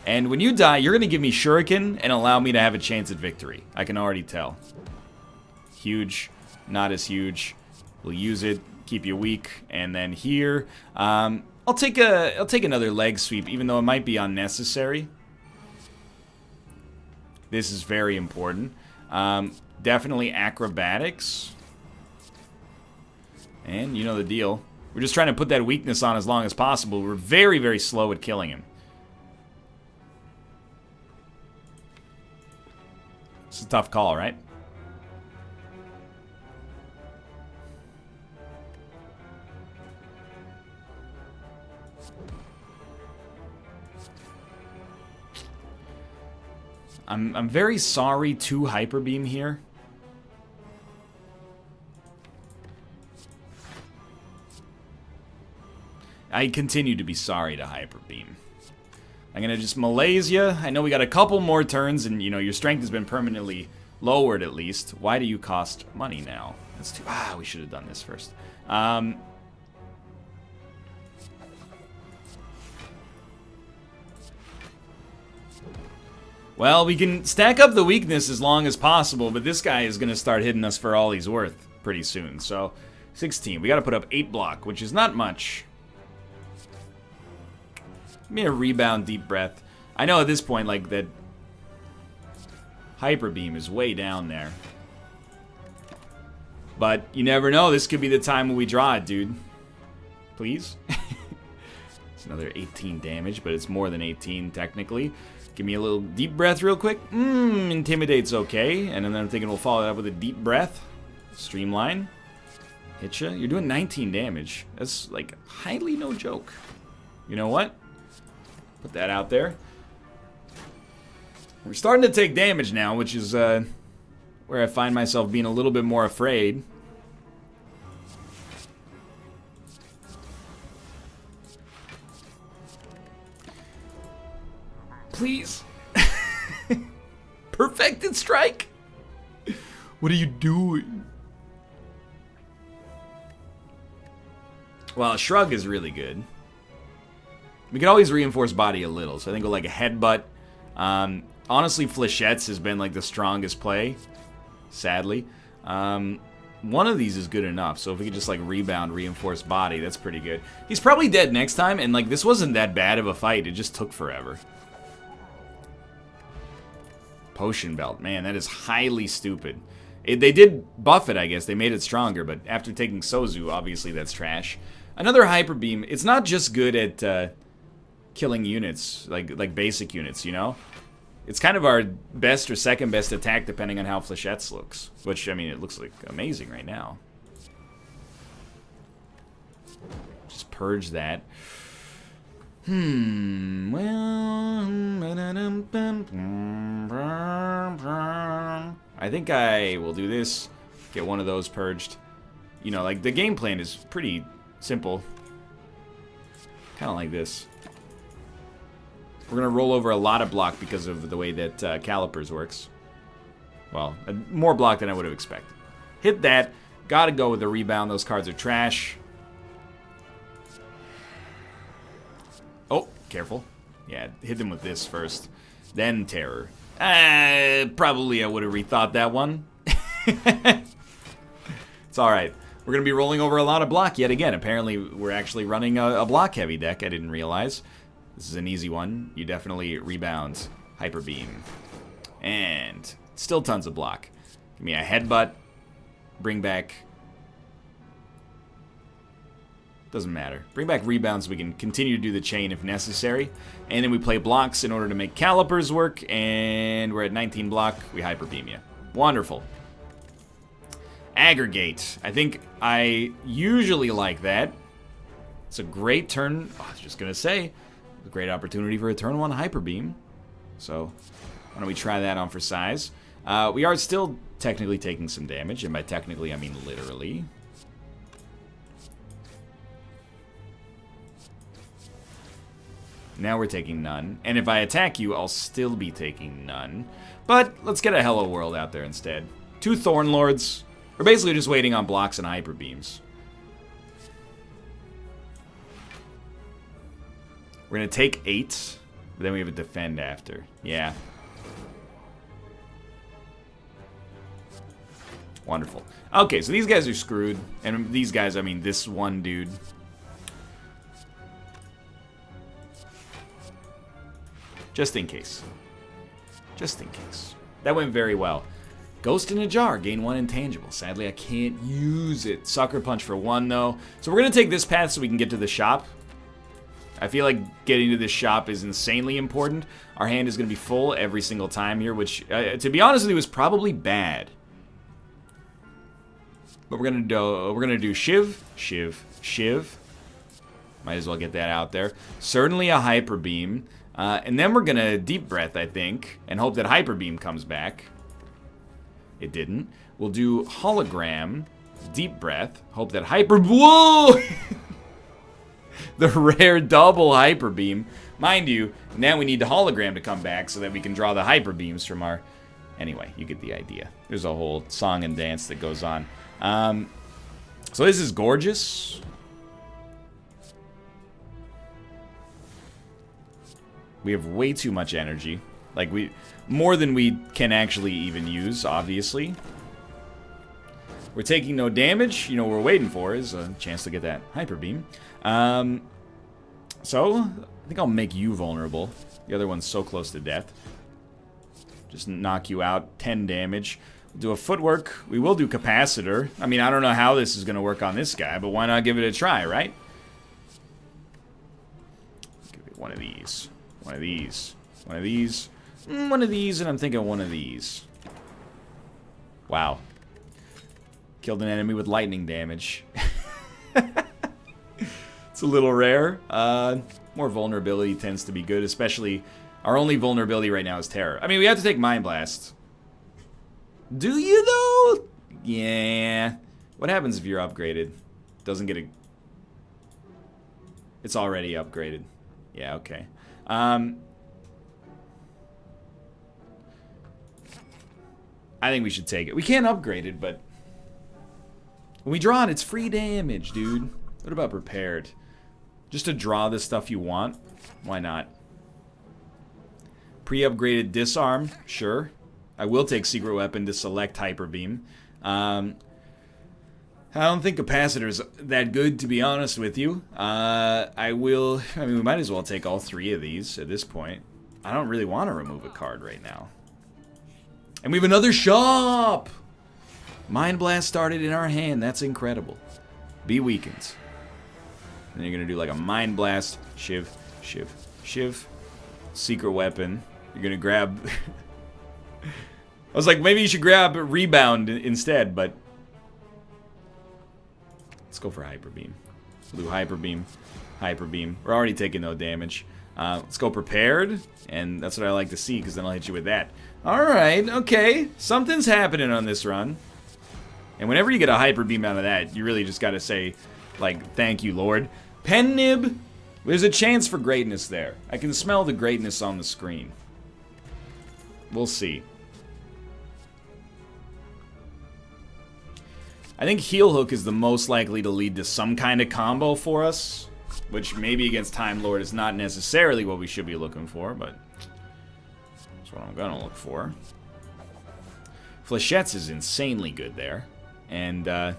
And when you die, you're going to give me Shuriken and allow me to have a chance at victory. I can already tell. Huge, not as huge. We'll use it, keep you weak, and then here, I'll take another leg sweep, even though it might be unnecessary. This is very important. Definitely acrobatics. And you know the deal. We're just trying to put that weakness on as long as possible. We're very, very slow at killing him. It's a tough call, right? I'm very sorry to Hyper Beam here. I continue to be sorry to Hyper Beam. I'm gonna just malaise you. I know we got a couple more turns, and you know your strength has been permanently lowered at least. Why do you cost money now? That's too. We should have done this first. Well, we can stack up the weakness as long as possible, but this guy is going to start hitting us for all he's worth pretty soon. So, 16. We got to put up 8 block, which is not much. Give me a rebound, deep breath. I know at this point, like, that Hyper Beam is way down there. But you never know. This could be the time when we draw it, dude. Please? It's another 18 damage, but it's more than 18, technically. Give me a little deep breath real quick. Intimidate's okay. And then I'm thinking we'll follow that up with a deep breath. Streamline. Hit ya. You're doing 19 damage. That's, like, highly no joke. You know what? Put that out there. We're starting to take damage now, which is where I find myself being a little bit more afraid. Please. Perfected strike? What are you doing? Well, shrug is really good. We can always reinforce body a little, so I think with like a headbutt. Honestly, flechettes has been like the strongest play, sadly. One of these is good enough, so if we could just like rebound, reinforce body, that's pretty good. He's probably dead next time, and like this wasn't that bad of a fight, it just took forever. Potion belt, man, that is highly stupid. They did buff it, I guess, they made it stronger, but after taking Sozu, obviously that's trash. Another hyper beam, it's not just good at killing units, like basic units, you know? It's kind of our best or second best attack depending on how Flechettes looks. Which, I mean, it looks like amazing right now. Just purge that. Well... I think I will do this. Get one of those purged. You know, like, the game plan is pretty simple. Kind of like this. We're going to roll over a lot of block because of the way that Calipers works. Well, more block than I would have expected. Hit that. Gotta go with the rebound. Those cards are trash. Oh, careful. Yeah, hit them with this first. Then Terror. Probably I would have rethought that one. It's alright. We're going to be rolling over a lot of block yet again. Apparently, we're actually running a block-heavy deck. I didn't realize. This is an easy one. You definitely rebound. Hyper Beam. And still tons of block. Give me a headbutt. Bring back... Doesn't matter. Bring back rebounds so we can continue to do the chain if necessary. And then we play blocks in order to make calipers work. And we're at 19 block. We Hyper Beam you. Wonderful. Aggregate. I think I usually like that. It's a great turn. Oh, I was just going to say... A great opportunity for a turn 1 Hyper Beam. So, why don't we try that on for size. We are still technically taking some damage, and by technically I mean literally. Now we're taking none. And if I attack you, I'll still be taking none. But let's get a Hello World out there instead. 2 Thorn Lords. We're basically just waiting on blocks and Hyper Beams. We're going to take 8, but then we have a defend after. Yeah. Wonderful. Okay, so these guys are screwed. And these guys, I mean this one dude. Just in case. Just in case. That went very well. Ghost in a Jar, gain 1 intangible. Sadly, I can't use it. Sucker Punch for 1, though. So we're going to take this path so we can get to the shop. I feel like getting to this shop is insanely important. Our hand is going to be full every single time here, which, to be honest with you, is probably bad. But we're gonna do Shiv, Shiv, Shiv. Might as well get that out there. Certainly a Hyper Beam. And then we're gonna Deep Breath, I think, and hope that Hyper Beam comes back. It didn't. We'll do Hologram, Deep Breath, hope that Whoa! The rare double Hyper Beam. Mind you, now we need the Hologram to come back so that we can draw the Hyper Beams from our... Anyway, you get the idea. There's a whole song and dance that goes on. So this is gorgeous. We have way too much energy. Like, more than we can actually even use, obviously. We're taking no damage. You know what we're waiting for is a chance to get that Hyper Beam. So, I think I'll make you vulnerable. The other one's so close to death. Just knock you out. 10 damage. We'll do a footwork. We will do capacitor. I mean, I don't know how this is going to work on this guy, but why not give it a try, right? Give it one of these. One of these. One of these. One of these, and I'm thinking one of these. Wow. Killed an enemy with lightning damage. It's a little rare. More vulnerability tends to be good, especially our only vulnerability right now is terror. I mean, we have to take Mind Blast. Do you, though? Yeah. What happens if you're upgraded? Doesn't get a... It's already upgraded. Yeah, okay. I think we should take it. We can't upgrade it, but... When we draw it, it's free damage, dude. What about prepared? Just to draw the stuff you want? Why not? Pre-upgraded disarm? Sure. I will take secret weapon to select hyper beam. I don't think capacitor's that good, to be honest with you. I mean, we might as well take all three of these at this point. I don't really want to remove a card right now. And we have another shop! Mind Blast started in our hand. That's incredible. Be weakened. Then you're going to do like a Mind Blast. Shiv, shiv, shiv. Secret weapon. You're going to grab... I was like, maybe you should grab Rebound instead, but... Let's go for Hyper Beam. We'll do Hyper Beam. Hyper Beam. We're already taking no damage. Let's go Prepared. And that's what I like to see, because then I'll hit you with that. Alright, okay. Something's happening on this run. And whenever you get a Hyper Beam out of that, you really just gotta say, like, thank you, Lord. Pen Nib, there's a chance for greatness there. I can smell the greatness on the screen. We'll see. I think Heel Hook is the most likely to lead to some kind of combo for us, which maybe against Time Lord is not necessarily what we should be looking for, but that's what I'm gonna look for. Flechettes is insanely good there. And, I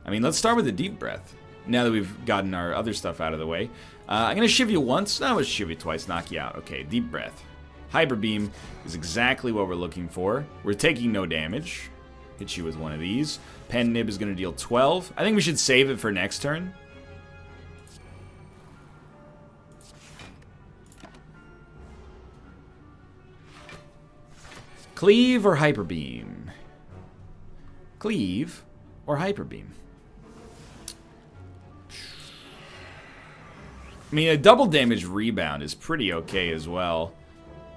mean, let's start with a Deep Breath. Now that we've gotten our other stuff out of the way. I'm going to Shiv you once. No, I'm going to Shiv you twice, knock you out. Okay, Deep Breath. Hyper Beam is exactly what we're looking for. We're taking no damage. Hit you with one of these. Pen Nib is going to deal 12. I think we should save it for next turn. Cleave or Hyper Beam? Cleave or Hyper Beam? I mean, a double damage rebound is pretty okay as well.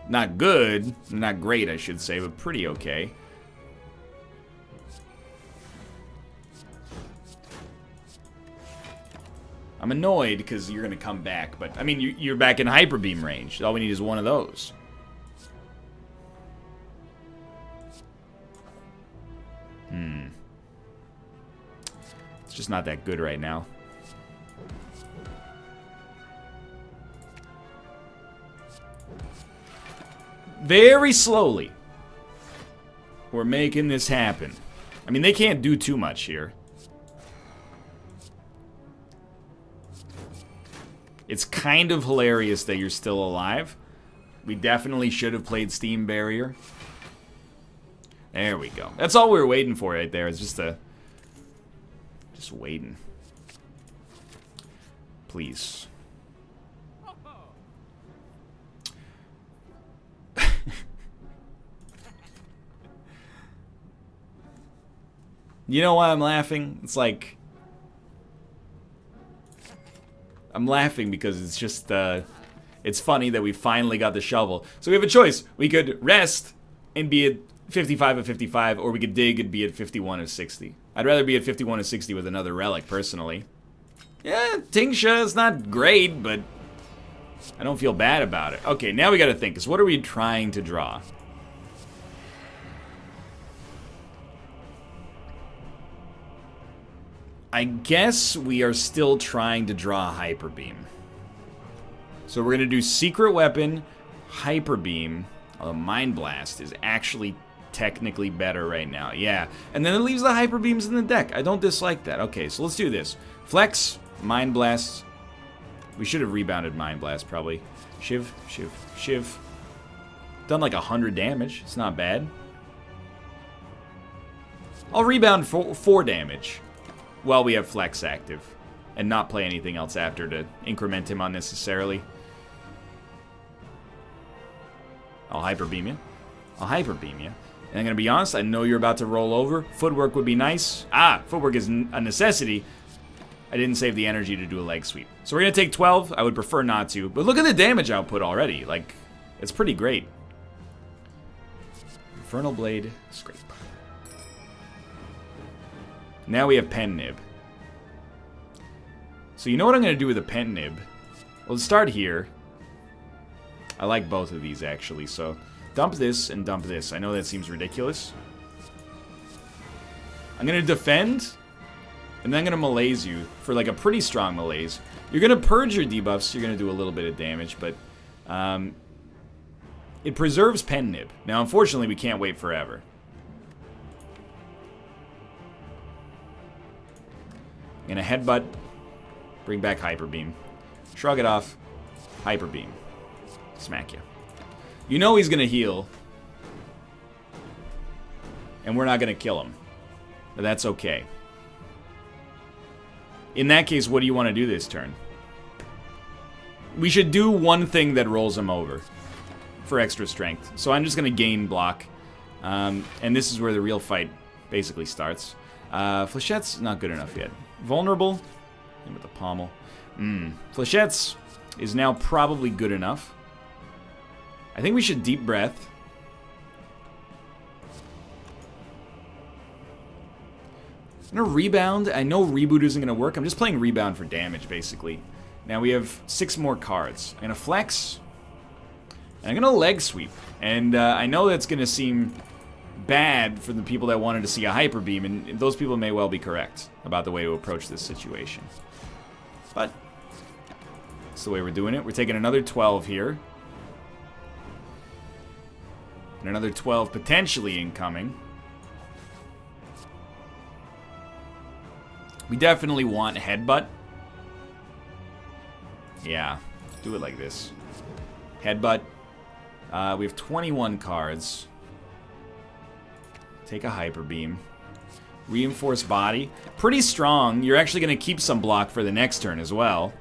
Not good, not great, I should say, but pretty okay. I'm annoyed because you're going to come back, but, I mean, you're back in Hyper Beam range. All we need is one of those. It's just not that good right now. Very slowly, we're making this happen. I mean, they can't do too much here. It's kind of hilarious that you're still alive. We definitely should have played Steam Barrier. There we go. That's all we were waiting for right there. It's just waiting. Please. You know why I'm laughing? It's like... I'm laughing because it's just, it's funny that we finally got the shovel. So we have a choice. We could rest and be at 55 of 55, or we could dig and be at 51 of 60. I'd rather be at 51 of 60 with another relic, personally. Yeah, Tingsha is not great, but I don't feel bad about it. Okay, now we gotta think, because what are we trying to draw? I guess we are still trying to draw a Hyper Beam. So we're going to do Secret Weapon, Hyper Beam, although Mind Blast is actually technically better right now. Yeah, and then it leaves the Hyper Beams in the deck. I don't dislike that. Okay, so let's do this. Flex, Mind Blast. We should have rebounded Mind Blast, probably. Shiv, Shiv, Shiv. Done like 100 damage. It's not bad. I'll rebound for 4 damage. While we have Flex active, and not play anything else after to increment him unnecessarily. I'll Hyper Beam you. I'll Hyper Beam you. And I'm going to be honest, I know you're about to roll over. Footwork would be nice. Ah, Footwork is a necessity. I didn't save the energy to do a leg sweep. So we're going to take 12. I would prefer not to. But look at the damage output already. Like, it's pretty great. Infernal Blade, scrape. Now we have Pen Nib. So you know what I'm going to do with the Pen Nib? Well, let's start here. I like both of these, actually. So dump this and dump this. I know that seems ridiculous. I'm going to defend, and then I'm going to malaise you for like a pretty strong malaise. You're going to purge your debuffs. You're going to do a little bit of damage, but it preserves Pen Nib. Now, unfortunately, we can't wait forever. I'm going to headbutt, bring back Hyper Beam, shrug it off, Hyper Beam, smack you. You know he's going to heal, and we're not going to kill him. But that's okay. In that case, what do you want to do this turn? We should do one thing that rolls him over for extra strength. So I'm just going to gain block. And this is where the real fight basically starts. Flechette's not good enough yet. Vulnerable. And with the pommel. Flechette's is now probably good enough. I think we should deep breath. I'm going to rebound. I know reboot isn't going to work. I'm just playing rebound for damage, basically. Now we have 6 more cards. I'm going to flex. And I'm going to leg sweep. And I know that's going to seem bad for the people that wanted to see a Hyper Beam, and those people may well be correct about the way to approach this situation. But that's the way we're doing it. We're taking another 12 here. And another 12 potentially incoming. We definitely want Headbutt. Yeah, do it like this. Headbutt. We have 21 cards. Take a Hyper Beam. Reinforce Body. Pretty strong. You're actually going to keep some block for the next turn as well.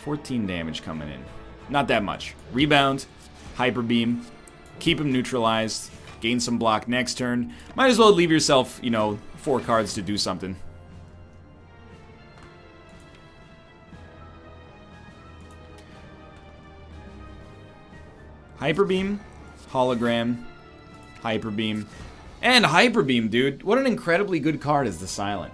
14 damage coming in. Not that much. Rebound. Hyper Beam. Keep him neutralized. Gain some block next turn. Might as well leave yourself, you know, 4 cards to do something. Hyper Beam. Hologram. Hyper Beam. And Hyper Beam, dude. What an incredibly good card is the Silent.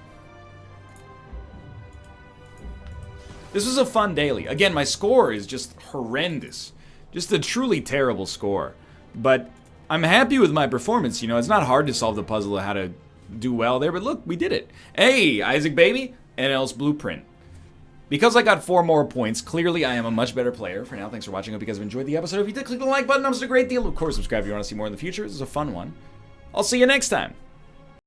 This was a fun daily. Again, my score is just horrendous. Just a truly terrible score. But I'm happy with my performance. You know, it's not hard to solve the puzzle of how to do well there. But look, we did it. Hey, Isaac Baby. NL's Blueprint. Because I got 4 more points, clearly I am a much better player. For now, thanks for watching. I hope you guys have enjoyed the episode. If you did, click the like button. That was a great deal. Of course, subscribe if you want to see more in the future. This is a fun one. I'll see you next time.